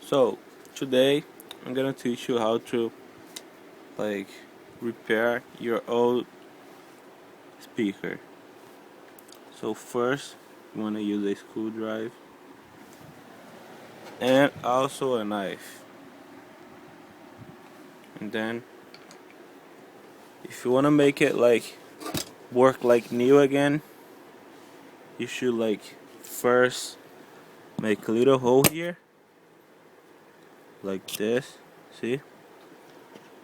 So today I'm gonna teach you how to repair your old speaker. So first you wanna use a screwdriver and also a knife. And then if you wanna make it work like new again, you should first make a little hole here like this, see?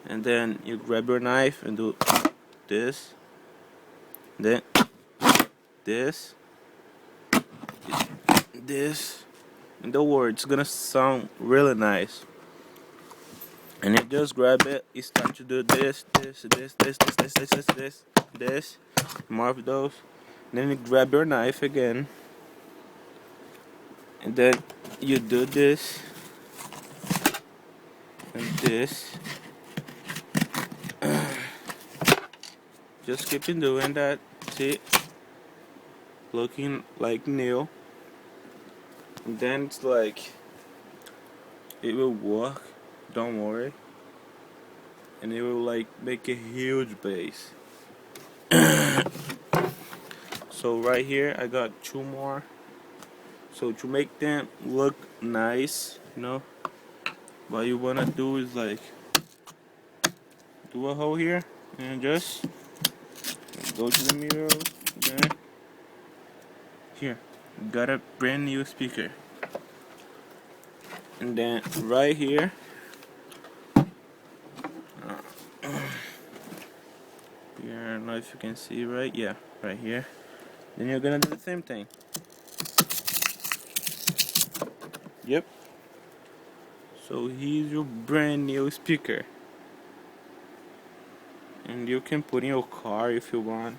And then you grab your knife and do this, then this, this, and don't worry, it's gonna sound really nice. And you just grab it, you start to do this, more of those. And then you grab your knife again, and then you do this and this. Just keep on doing that. See, looking like new. And then it's it will work. Don't worry. And it will make a huge bass. So right here I got two more. So to make them look nice, what you wanna do is do a hole here and just go to the mirror. Then here, got a brand new speaker. And then right here, I don't know if you can see right here. Then you're gonna do the same thing. Yep. So here's your brand new speaker. And you can put in your car if you want,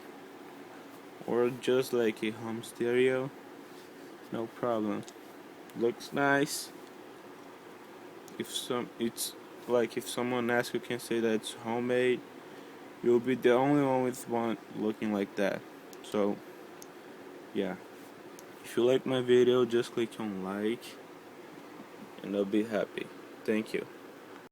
or just like a home stereo, no problem. Looks nice. If someone asks, you can say that it's homemade. You'll be the only one with one looking like that. So yeah, if you like my video, just click on like and I'll be happy. Thank you.